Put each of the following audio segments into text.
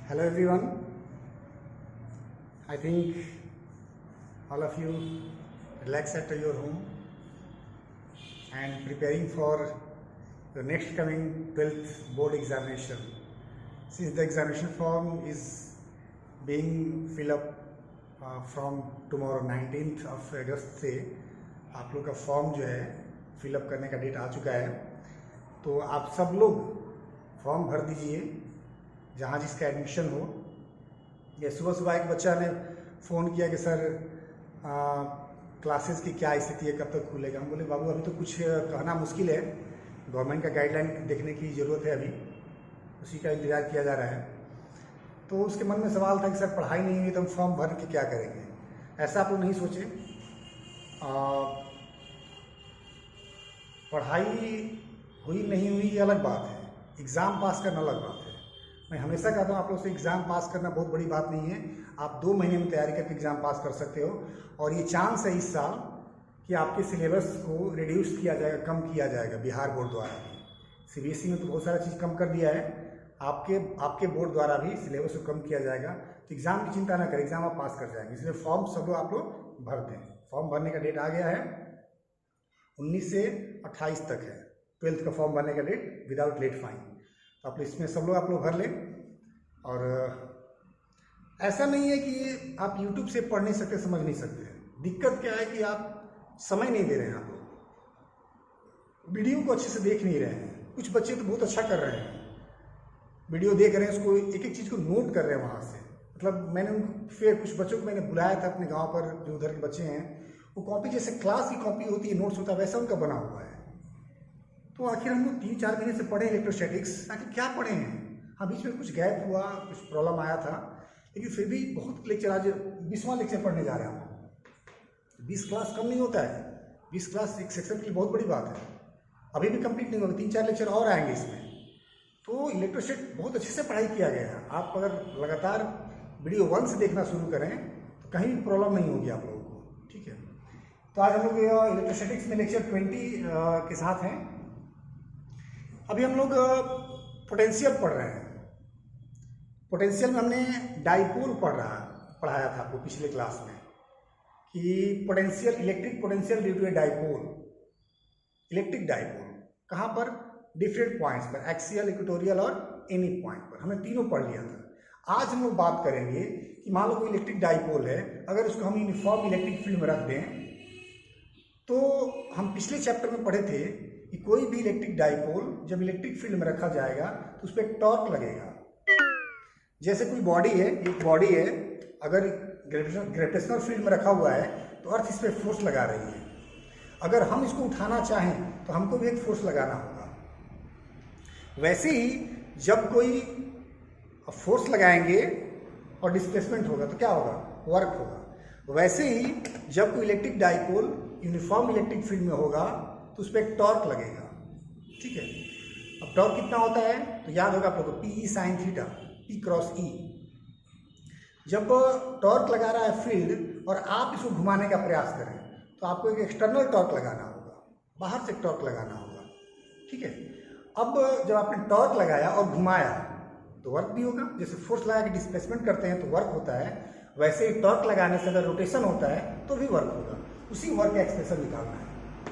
Hello everyone. I think all of you relax at your home and preparing for your next coming 12th board examination. Since the examination form is being filled up from tomorrow 19th of अगस्त से आप लोग का form जो है fill up करने का date आ चुका है, तो आप सब लोग फॉर्म भर दीजिए जहाँ जिसका एडमिशन हो। ये सुबह सुबह एक बच्चा ने फ़ोन किया कि सर क्लासेस की क्या स्थिति है, कब तक खुलेगा। हम बोले बाबू अभी तो कुछ कहना मुश्किल है, गवर्नमेंट का गाइडलाइन देखने की ज़रूरत है, अभी उसी का इंतज़ार किया जा रहा है। तो उसके मन में सवाल था कि सर पढ़ाई नहीं हुई तो हम फॉर्म भर के क्या करेंगे। ऐसा आप लोग नहीं सोचे, पढ़ाई हुई नहीं हुई ये अलग बात है, एग्ज़ाम पास करना अलग बात है। मैं हमेशा कहता हूँ आप लोग से एग्ज़ाम पास करना बहुत बड़ी बात नहीं है। आप 2 महीने में तैयारी करके एग्ज़ाम पास कर सकते हो, और ये चांस है इस साल कि आपके सिलेबस को रिड्यूस किया जाएगा, कम किया जाएगा बिहार बोर्ड द्वारा भी। सीबीएसई ने तो बहुत सारा चीज़ कम कर दिया है, आपके बोर्ड द्वारा भी सिलेबस को कम किया जाएगा। तो एग्ज़ाम की चिंता ना करें, एग्ज़ाम आप पास कर जाएंगे। इसलिए फॉर्म सब लोग आप लोग भर दें। फॉर्म भरने का डेट आ गया है, 19 से 28 तक है 12th का फॉर्म भरने का डेट विदाउट लेट फाइन। तो आप इसमें सब लोग आप लोग भर लें। और ऐसा नहीं है कि आप YouTube से पढ़ नहीं सकते, समझ नहीं सकते। दिक्कत क्या है कि आप समय नहीं दे रहे हैं, आप लोग वीडियो को अच्छे से देख नहीं रहे हैं। कुछ बच्चे तो बहुत अच्छा कर रहे हैं, वीडियो देख रहे हैं, उसको एक एक चीज़ को नोट कर रहे हैं वहाँ से। मतलब मैंने फिर कुछ बच्चों को मैंने बुलाया था अपने गाँव पर, जो उधर के बच्चे हैं, वो कॉपी जैसे क्लास की कॉपी होती है, नोट्स होता है, वैसा उनका बना हुआ है। तो आखिर हम लोग 3-4 महीने से पढ़े इलेक्ट्रोस्टैटिक्स, आखिर क्या पढ़े हैं। हाँ, बीच में कुछ गैप हुआ, कुछ प्रॉब्लम आया था, लेकिन फिर भी बहुत लेक्चर, आज 20वां लेक्चर पढ़ने जा रहे हैं हम। 20 क्लास कम नहीं होता है, 20 क्लास एक सेक्शन के लिए बहुत बड़ी बात है। अभी भी कंप्लीट नहीं होगा, 3-4 लेक्चर और आएंगे इसमें। तो इलेक्ट्रोस्टैट बहुत अच्छे से पढ़ाई किया गया है। आप अगर लगातार वीडियो 1 से देखना शुरू करें तो कहीं भी प्रॉब्लम नहीं होगी आप लोगों को, ठीक है। तो आज हम लोग इलेक्ट्रोस्टैटिक्स में लेक्चर 20 के साथ हैं। अभी हम लोग पोटेंशियल पढ़ रहे हैं। पोटेंशियल में हमने डाइपोल पढ़ाया था आपको पिछले क्लास में, कि potential, electric potential due to a dipole, electric dipole कहाँ पर, डिफरेंट पॉइंट्स पर, एक्सियल, इक्वेटोरियल और एनी पॉइंट पर। हमने तीनों पढ़ लिया था। आज हम लोग बात करेंगे कि मान लो कोई इलेक्ट्रिक डाइपोल है, अगर उसको हम यूनिफॉर्म इलेक्ट्रिक फील्ड में रख दें, तो हम पिछले चैप्टर में पढ़े थे कि कोई भी इलेक्ट्रिक डाइपोल जब इलेक्ट्रिक फील्ड में रखा जाएगा तो उस पर एक टॉर्क लगेगा। जैसे कोई बॉडी है, एक बॉडी है, अगर ग्रेविटेशनल फील्ड में रखा हुआ है तो अर्थ इस पर फोर्स लगा रही है। अगर हम इसको उठाना चाहें तो हमको भी एक फोर्स लगाना होगा। वैसे ही जब कोई फोर्स लगाएंगे और डिस्प्लेसमेंट होगा तो क्या होगा, वर्क होगा। वैसे ही जब कोई electric dipole uniform electric field में होगा तो उस पर एक टॉर्क लगेगा, ठीक है। अब टॉर्क कितना होता है तो याद होगा आप लोगों को, PE sin theta, P cross E। जब टॉर्क लगा रहा है फील्ड और आप इसको घुमाने का प्रयास करें तो आपको एक एक्सटर्नल टॉर्क लगाना होगा, बाहर से टॉर्क लगाना होगा, ठीक है। अब जब आपने टॉर्क लगाया और घुमाया तो वर्क भी होगा। जैसे फोर्स लगा के डिस्प्लेसमेंट करते हैं तो वर्क होता है, वैसे ही टॉर्क लगाने से अगर रोटेशन होता है तो भी वर्क होगा। उसी वर्क का एक्सप्रेशन निकालना है,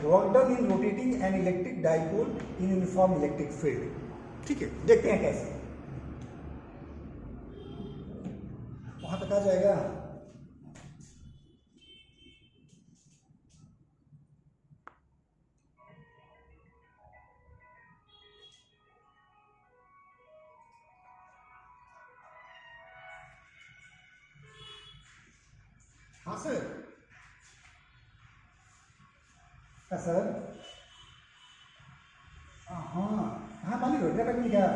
work done in rotating an electric dipole in uniform electric field, ठीक है। देखते हैं कैसे, वहां तक आ जाएगा। हाँ सर, हाँ सर, हाँ हाँ मालिक हो गया तक क्या,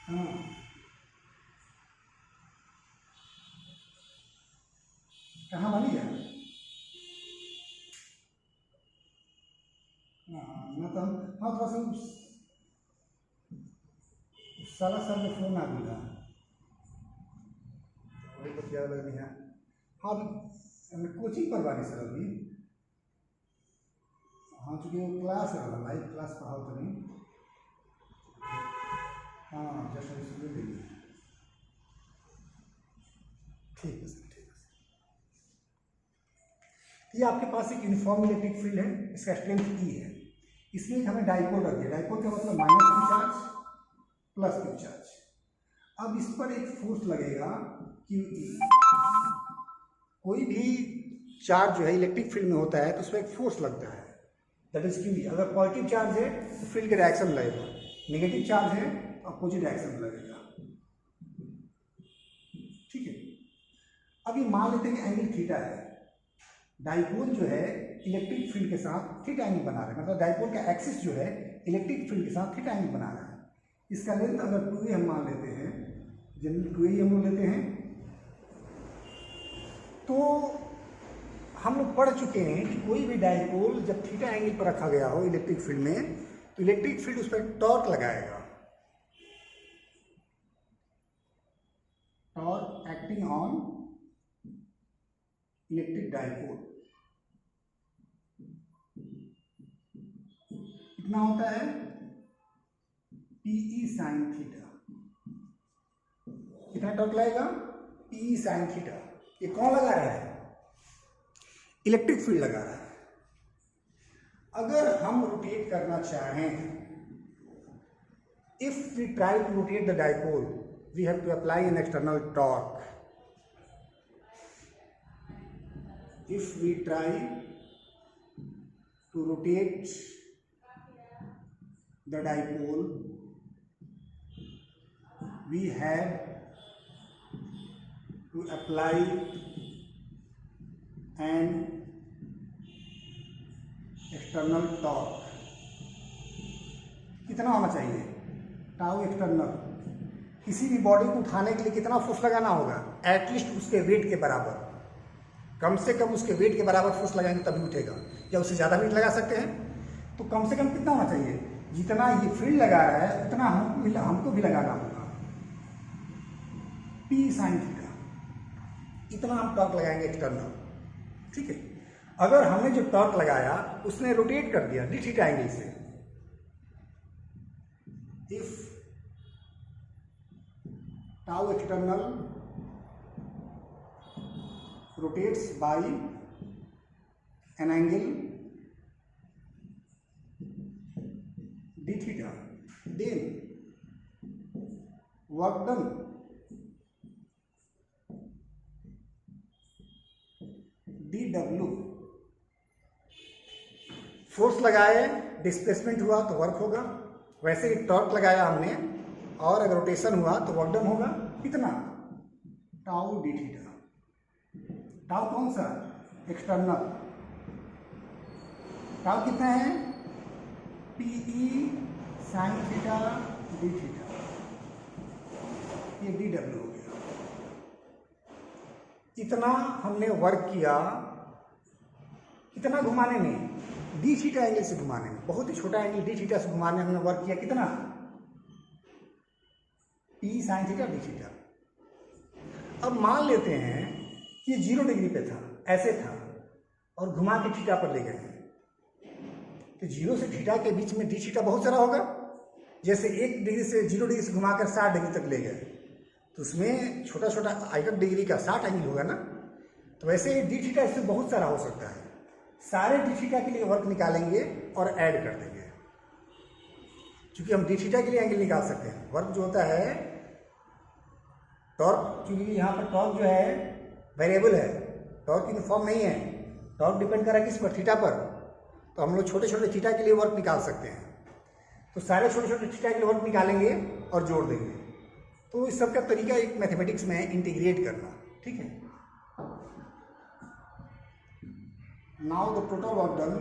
हाँ कहाँ मालिक है। हाँ मैं तो हाँ थोड़ा सा साला सर में फ़ोन आ गया, वही तो क्या लग रही है। हाँ अभी कोचिंग पढ़वानी सर अभी, हाँ चूँकि वो क्लास है, लाइव क्लास पढ़ाओ तो नहीं। हाँ जस्ट ठीक है सर, ठीक है। ये आपके पास एक यूनिफॉर्म इलेक्ट्रिक फील्ड है, इसका स्ट्रेंथ ई है। इसमें हमें डाइपोल रख दिया, डाइपोल का मतलब minus Q charge plus Q charge. अब इस पर एक फोर्स लगेगा क्यू ई। कोई भी चार्ज जो है इलेक्ट्रिक फील्ड में होता है तो उसमें एक फोर्स लगता है, दैट इज क्यू ई। अगर पॉजिटिव चार्ज है तो फील्ड का रिएक्शन लगेगा, नेगेटिव चार्ज है तो अपोजिट रिएक्शन लगेगा, ठीक है। अब ये मान लेते हैं कि एंगल थीटा है, डाइपोल जो है इलेक्ट्रिक फील्ड के साथ थीटा एंगल बना रहा है, मतलब डाइपोल का एक्सिस जो है इलेक्ट्रिक फील्ड के साथ थीटा एंगल बना रहा है। इसका लेंथ अगर 2a हम मान लेते हैं, जनरली 2a हम लोग लेते हैं, तो हम लोग पढ़ चुके हैं कि कोई भी डाइपोल जब थीटा एंगल पर रखा गया हो इलेक्ट्रिक फील्ड में, तो इलेक्ट्रिक फील्ड उस पर टॉर्क लगाएगा, torque acting on electric dipole. कितना होता है? PE sine theta. कितना टॉर्क लगेगा? PE sine theta. ये कौन लगा रहा है? इलेक्ट्रिक फील्ड लगा रहा है। अगर हम रोटेट करना चाहें, if we try to rotate the dipole, we have to apply an external torque. If we try to rotate the dipole, we have to apply an external torque. कितना होना चाहिए? Tau external. किसी भी body को उठाने के लिए कितना फोर्स लगाना होगा? एटलीस्ट उसके वेट के बराबर, कम से कम उसके वेट के बराबर फोर्स लगाएंगे तभी उठेगा, या उससे ज़्यादा वेट लगा सकते हैं। तो कम से कम कितना होना चाहिए? जितना ये फील्ड लगा रहा है उतना हमको भी लगाना होगा, पी साइन थीटा। इतना हम टॉर्क लगाएंगे एक्सटर्नल, ठीक है। अगर हमने जो टॉर्क लगाया उसने रोटेट कर दिया डी थीटा एंगल से, if tau external rotates by an angle d theta, then work done dw। Force लगाए, डिस्प्लेसमेंट हुआ तो वर्क होगा। वैसे ही टॉर्क लगाया हमने और अगर रोटेशन हुआ तो वर्क डन होगा। कितना? Tau d theta. टाउ कौन सा? एक्सटर्नल। टाउ कितना है? PE sine theta d theta. ये डी डब्ल्यू हो गया। इतना हमने वर्क किया। कितना घुमाने में? डी थीटा एंगल से घुमाने में, बहुत ही छोटा एंगल डी थीटा से घुमाने हमने वर्क किया। कितना? P sine theta d theta. अब मान लेते हैं कि 0 डिग्री पे था, ऐसे था, और घुमा के थीटा पर ले गए, तो 0 से थीटा के बीच में डी थीटा बहुत सारा होगा। जैसे 1 डिग्री से 0 डिग्री से घुमाकर 60 डिग्री तक ले गए, तो उसमें छोटा छोटा 1 डिग्री का 60 एंगल होगा ना। तो वैसे डी थीटा इससे बहुत सारा हो सकता है। सारे डी थीटा के लिए वर्क निकालेंगे और ऐड कर देंगे, क्योंकि हम डी थीटा के लिए एंगल निकाल सकते हैं। वर्क जो होता है टॉर्क, क्योंकि यहाँ पर टॉर्क जो है वेरिएबल है, टॉर्क यूनिफॉर्म नहीं है। टॉर्क डिपेंड कर रहा है किस पर? थीटा पर। तो हम लोग छोटे छोटे थीटा के लिए वर्क निकाल सकते हैं। तो सारे छोटे छोटे थीटा के लिए वर्क निकालेंगे और जोड़ देंगे। तो इस सब का तरीका एक मैथमेटिक्स में इंटीग्रेट करना, ठीक है। Now the total work done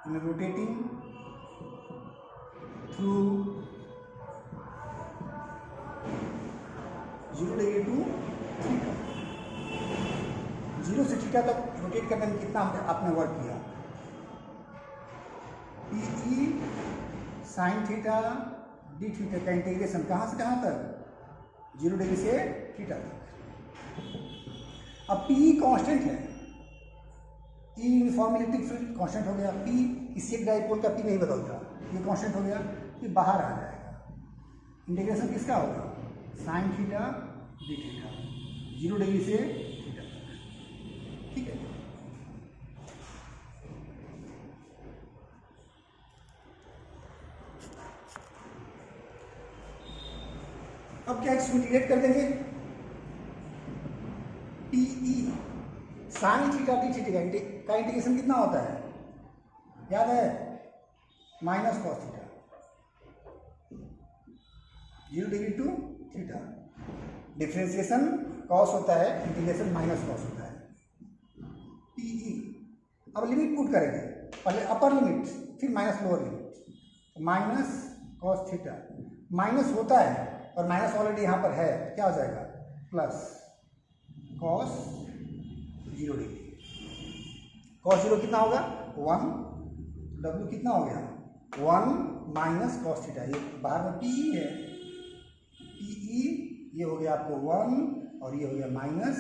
in rotating through 0 degree to theta, 0 से थीटा तक रोटेट करने में कितना आपने वर्क किया? PE sine theta d theta का इंटीग्रेशन कहाँ से कहाँ तक? 0 डिग्री से थीटा तक। अब पीई कांस्टेंट है, ई यूनिफॉर्म इलेक्ट्रिक फील्ड कांस्टेंट हो गया, पी किसी एक डाइपोल का पी नहीं बदलता, ये कांस्टेंट हो गया, ये बाहर आ जाएगा। इंटीग्रेशन किसका होगा, sine theta d theta, 0 degree से थीटा, ठीक है। अब क्या इसको इंटीग्रेट कर देंगे, T E sine theta d theta का इंटीग्रेशन कितना होता है, याद है, minus cos theta, 0 degree to theta. Differentiation cos होता है, इंटीग्रेशन माइनस कॉस होता है, टी ई। अब लिमिट पुट करेंगे, पहले अपर लिमिट फिर minus lower limit, minus cos theta, minus होता है और माइनस ऑलरेडी यहाँ पर है, क्या हो जाएगा, प्लस कॉस 0 डिग्री, कॉस 0 कितना होगा 1, डब्ल्यू कितना हो गया 1 माइनस कॉस थीटा, ये बाहर में पी है, पी ई ये हो गया आपको 1 और ये हो गया minus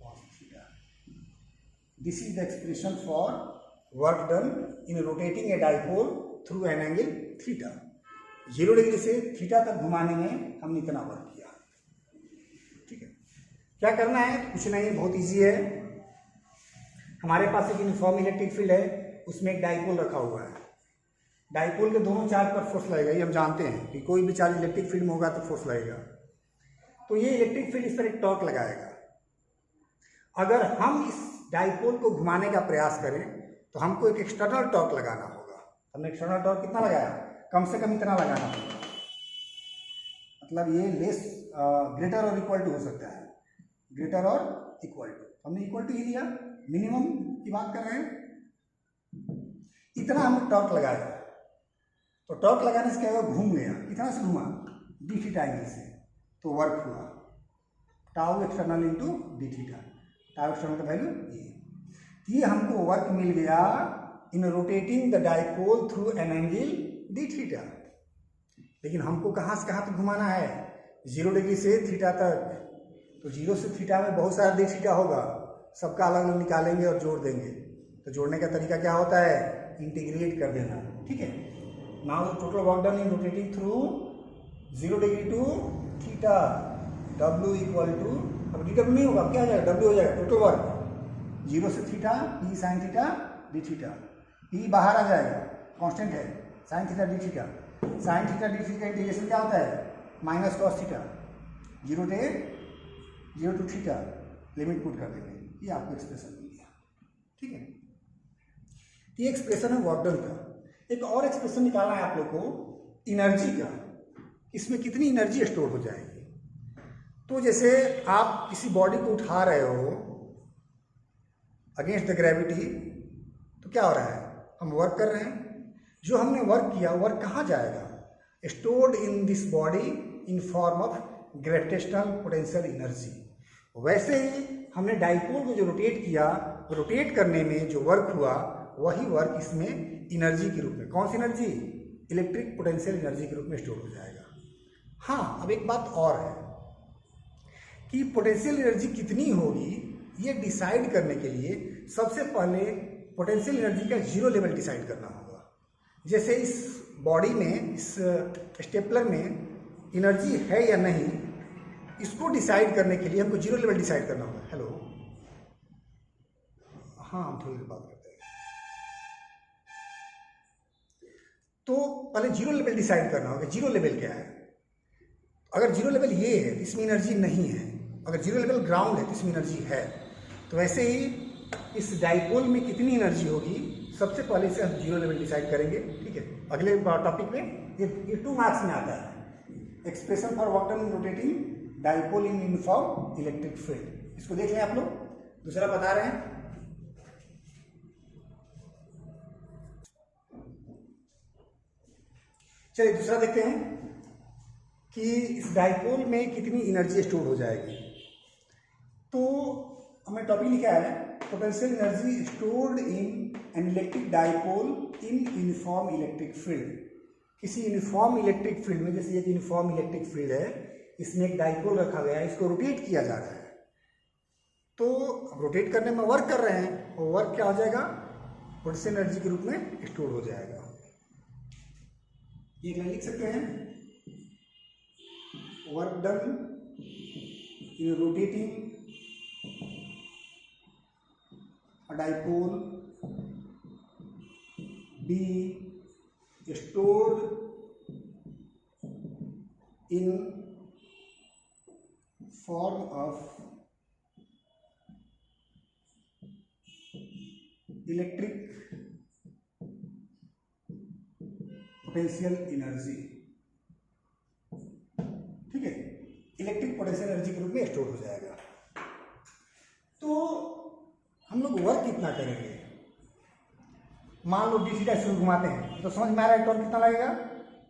cos theta. This is the expression for work done in rotating a dipole through an angle theta. 0 degree से थीटा तक घुमाने में हमने इतना वर्क किया, ठीक है। क्या करना है, कुछ नहीं, बहुत इजी है। हमारे पास एक यूनिफॉर्म इलेक्ट्रिक फील्ड है, उसमें एक डाइपोल रखा हुआ है, डाइपोल के दोनों चार्ज पर फोर्स लगेगा, ये हम जानते हैं कि कोई भी चार्ज इलेक्ट्रिक फील्ड में होगा तो फोर्स लगेगा। तो ये इलेक्ट्रिक फील्ड इस पर एक टॉर्क लगाएगा। अगर हम इस डाइपोल को घुमाने का प्रयास करें तो हमको एक एक्सटर्नल टॉर्क लगाना होगा। हमने एक्सटर्नल टॉर्क कितना लगाया, कम से कम इतना लगाना होगा, मतलब ये लेस ग्रेटर और इक्वल टू हो सकता है, ग्रेटर और इक्वल टू, हमने इक्वल टू ही लिया, मिनिमम की बात कर रहे हैं, इतना हमने टॉर्क लगाया। तो टॉर्क लगाने से क्या हुआ, घूम गया, कितना से घूमा, डी थीटा एंगल से, तो वर्क हुआ tau external into D theta, tau external का वैल्यू ये हमको वर्क मिल गया in rotating the dipole through an angle d theta. लेकिन हमको कहाँ से कहाँ तक घुमाना है, 0 डिग्री से थीटा तक, तो 0 से थीटा में बहुत सारा डी थीटा होगा, सबका अलग अलग निकालेंगे और जोड़ देंगे। तो जोड़ने का तरीका क्या होता है, इंटीग्रेट कर देना, ठीक है। Now total work done in rotating through 0 degree to theta, W equal to, अब डी डब्ल्यू नहीं होगा, क्या हो जाएगा, W हो जाएगा, टोटल वर्क 0 से theta P sine theta d theta, P बाहर आ जाएगा, कांस्टेंट है, sine theta d theta, sine theta d theta का इंटीग्रेशन क्या होता है, minus cos theta, 0 to theta, limit put कर देंगे, ये आपको एक्सप्रेशन मिल गया, ठीक है। ये एक्सप्रेशन है वर्क डन का। एक और एक्सप्रेशन निकालना है आप लोग को एनर्जी का, इसमें कितनी एनर्जी स्टोर हो जाएगी। तो जैसे आप किसी बॉडी को उठा रहे हो अगेंस्ट द ग्रेविटी, तो क्या हो रहा है, हम वर्क कर रहे हैं, जो हमने वर्क किया वर्क कहाँ जाएगा, stored in this body in form of gravitational potential energy. वैसे ही हमने डाइपोल को जो रोटेट किया, रोटेट करने में जो वर्क हुआ वही वर्क इसमें एनर्जी के रूप में, कौन सी एनर्जी, इलेक्ट्रिक पोटेंशियल एनर्जी के रूप में स्टोर हो जाएगा। हाँ, अब एक बात और है कि पोटेंशियल एनर्जी कितनी होगी ये डिसाइड करने के लिए सबसे पहले पोटेंशियल एनर्जी का 0 लेवल डिसाइड करना होगा। जैसे इस बॉडी में, इस स्टेपलर में एनर्जी है या नहीं, इसको डिसाइड करने के लिए हमको 0 लेवल डिसाइड करना होगा। हेलो, हाँ, हम थोड़ी देर बात करते हैं। तो पहले 0 लेवल डिसाइड करना होगा, 0 लेवल क्या है। अगर 0 लेवल ये है तो इसमें एनर्जी नहीं है, अगर 0 लेवल ग्राउंड है तो इसमें एनर्जी है। तो वैसे ही इस डाइपोल में कितनी एनर्जी होगी, सबसे पहले इसे हम 0 लेवल डिसाइड करेंगे, ठीक है। अगले टॉपिक में ये 2 मार्क्स में आता है, expression for work done in rotating dipole in uniform electric field, इसको देख लें आप लोग। दूसरा बता रहे हैं, चलिए दूसरा देखते हैं कि इस डाइपोल में कितनी एनर्जी स्टोर हो जाएगी। तो हमें टॉपिक लिखा है potential energy stored in an electric dipole in uniform electric field. किसी यूनिफॉर्म इलेक्ट्रिक फील्ड में, जैसे ये यूनिफॉर्म इलेक्ट्रिक फील्ड है, इसमें एक डाइपोल रखा गया है, इसको रोटेट किया जा रहा है। तो रोटेट करने में वर्क कर रहे हैं, वो वर्क क्या हो जाएगा, पोटेंशियल एनर्जी के रूप में स्टोर हो जाएगा। ये लिख सकते हैं, work done in rotating a dipole be stored in form of electric potential energy। ठीक है, इलेक्ट्रिक पोटेंशियल एनर्जी के रूप में स्टोर हो जाएगा। तो हम लोग वर्क कितना करेंगे, मान लो डी थीटा से घुमाते हैं तो समझ में आ रहा है टॉर्क कितना लगेगा।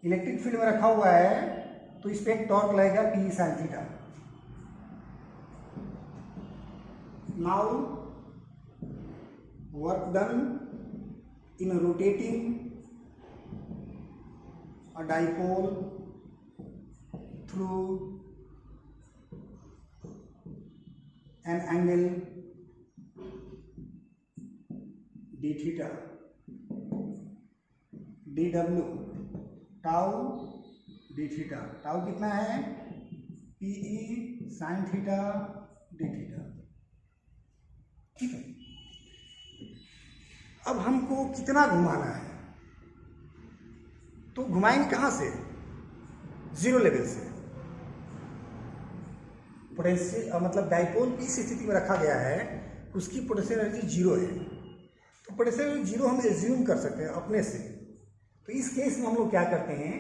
इलेक्ट्रिक फील्ड में रखा हुआ है तो इस पे एक टॉर्क लगेगा P sine theta. Now work done in rotating a dipole through an angle d theta d W tau d theta. Tau कितना है, PE sine theta d theta. ठीक है, अब हमको कितना घुमाना है, तो घुमाएंगे कहां से, जीरो लेवल से। पोटेंशियल मतलब डाइपोल की इस स्थिति में रखा गया है, उसकी पोटेंशियल एनर्जी जीरो है, तो पोटेंशियल जीरो हम एज्यूम कर सकते हैं अपने से। तो इस केस में हम लोग क्या करते हैं,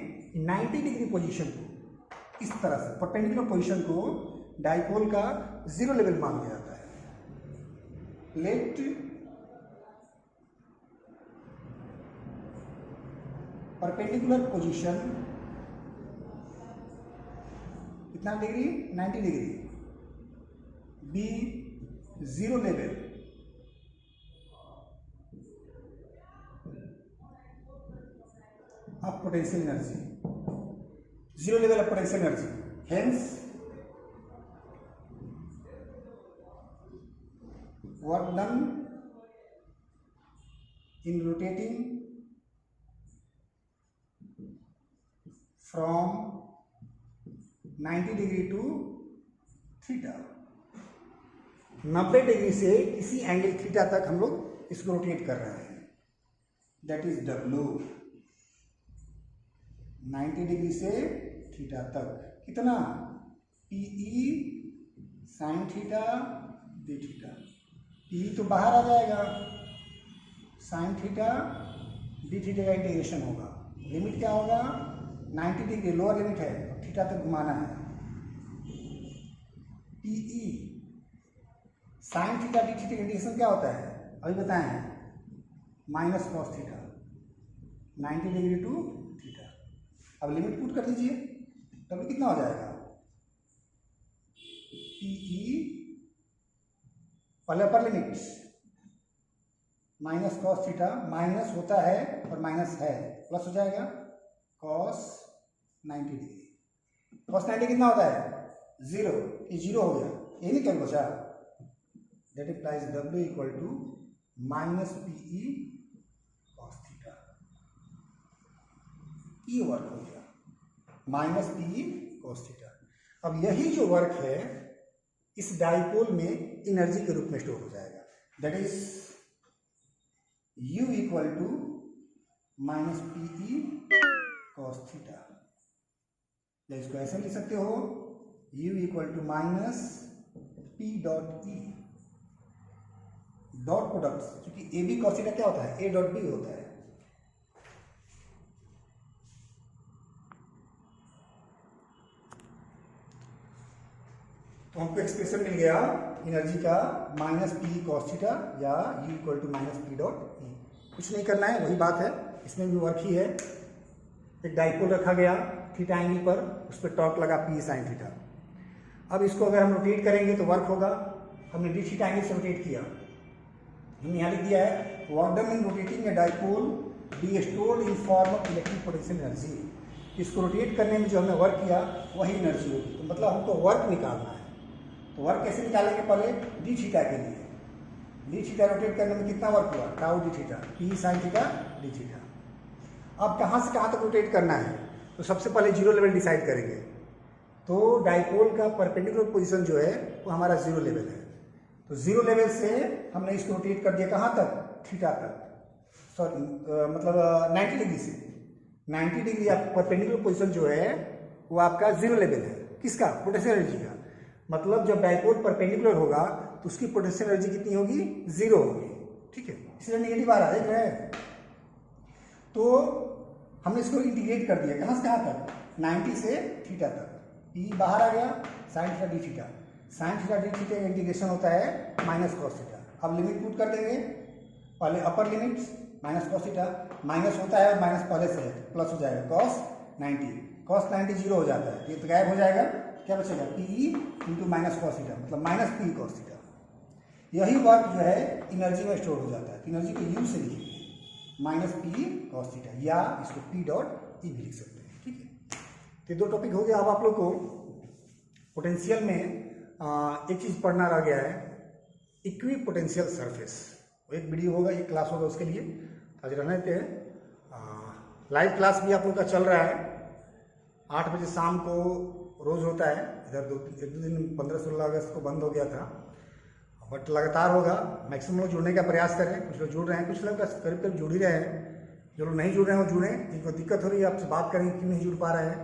90 डिग्री पोजीशन को इस तरह से परपेंडिकुलर पोजीशन को डाइपोल का जीरो लेवल मान लिया जाता है। लेट परपेंडिकुलर पोजीशन कितना degree, 90 degree, be zero level of potential energy, zero level of potential energy, hence work done in rotating from 90 degree to theta. 90 degree से किसी angle theta तक हम लोग इसको रोटेट कर रहे हैं, दैट इज डब्ल्यू। 90 डिग्री से थीटा तक कितना, PE sine theta d theta. P तो बाहर आ जाएगा, साइन थीटा डी थीटा का इंटीग्रेशन होगा। लिमिट क्या होगा, 90 डिग्री लोअर लिमिट है, थीटा तक घुमाना है। PE sine theta d theta का इंटीग्रेशन क्या होता है, अभी बताएं, minus cos theta 90 degree to theta. अब लिमिट पुट कर दीजिए, तब कितना हो जाएगा, पीई पहले upper limit minus cos theta, minus होता है और माइनस है, प्लस हो जाएगा कॉस 90 डिग्री। कॉस 90 कितना होता है, जीरो, ये जीरो हो गया, ये नहीं क्या बचा, that implies W equal to minus PE cos theta. ये वर्क हो गया, माइनस पीई कॉस थीटा। अब यही जो वर्क है इस डाइपोल में एनर्जी के रूप में स्टोर हो जाएगा, that is U equal to minus PE cos theta. या इसको ऐसे लिख सकते हो, U equal to minus P dot E, dot product, क्योंकि ए बी कॉस थीटा क्या होता है, ए डॉट बी होता है। तो हमको एक्सप्रेशन मिल गया एनर्जी का, माइनस पी कॉस थीटा या U equal to minus P dot E. कुछ नहीं करना है, वही बात है, इसमें भी वर्क ही है। एक डाइपोल रखा गया थीटा एंगल पर, उस पर टॉर्क लगा पी साइन थीटा। अब इसको अगर हम रोटेट करेंगे तो वर्क होगा। हमने डी थीटा एंगल से रोटेट किया, हमने यहाँ लिख दिया है work done in rotating a dipole be stored in form of electric potential energy. इसको रोटेट करने में जो हमने वर्क किया वही एनर्जी होगी, तो मतलब हमको वर्क निकालना है। तो वर्क कैसे निकालेंगे, पहले डी थीटा के लिए, डी थीटा रोटेट करने में कितना वर्क हुआ, tau d theta, P sine theta d theta. अब कहाँ से कहाँ तक रोटेट करना है, तो सबसे पहले जीरो लेवल डिसाइड करेंगे। तो डाइपोल का परपेंडिकुलर पोजीशन जो है वो हमारा जीरो लेवल है, तो जीरो लेवल से हमने इसको रोटेट कर दिया कहाँ तक, थीटा तक, सॉरी मतलब 90 डिग्री से, 90 डिग्री आप परपेंडिकुलर पोजीशन जो है वो आपका जीरो लेवल है, किसका, पोटेंशियल एनर्जी का। मतलब जब डाइपोल परपेंडिकुलर होगा तो उसकी पोटेंशियल एनर्जी कितनी होगी, जीरो होगी, ठीक है, इसलिए नेगेटिव आ रहा है, देख रहे हैं। तो हमने इसको इंटीग्रेट कर दिया कहाँ से कहाँ तक, 90 से थीटा तक, ई बाहर आ गया, sign theta d theta, sine theta d theta का इंटीग्रेशन होता है माइनस कॉस थीटा। अब लिमिट पुट कर देंगे, पहले upper limit minus cos theta, minus होता है और माइनस पहले से है, प्लस हो जाएगा कॉस 90, कॉस 90 जीरो हो जाता है, ये तो गायब हो जाएगा, क्या बचेगा, P into minus cos theta, मतलब माइनस पी कॉस थीटा। यही वर्क जो है एनर्जी में स्टोर हो जाता है, तो एनर्जी को यू से लिखेंगे, माइनस पी कॉस थीटा, या इसको पी डॉट ई भी लिख सकते हैं, ठीक है। तो दो टॉपिक हो गया। अब आप लोग को पोटेंशियल में एक चीज़ पढ़ना रह गया है, इक्वी पोटेंशियल सरफेस, एक वीडियो होगा, एक क्लास होगा, उसके लिए आज रहने देते हैं। लाइव क्लास भी आप लोग का चल रहा है, 8 बजे शाम को रोज़ होता है, इधर एक दो दिन 15-16 अगस्त को बंद हो गया था, बट लगातार होगा। मैक्सिमम लोग जुड़ने का प्रयास करें, कुछ लोग जुड़ रहे हैं, कुछ लोग करीब करीब जुड़ ही रहे हैं, जो लोग नहीं जुड़ रहे हैं वो जुड़ें, जिनको दिक्कत हो रही है आपसे बात करें क्यों नहीं जुड़ पा रहे हैं।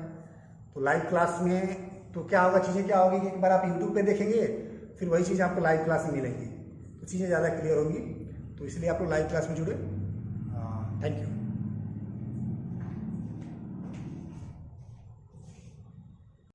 तो लाइव क्लास में तो क्या होगा, चीज़ें क्या होगी कि एक बार आप यूट्यूब पे देखेंगे, फिर वही चीज़ आपको लाइव क्लास में मिलेंगी, तो चीज़ें ज़्यादा क्लियर होगी, तो इसलिए आप लोग लाइव क्लास में जुड़े। Thank you.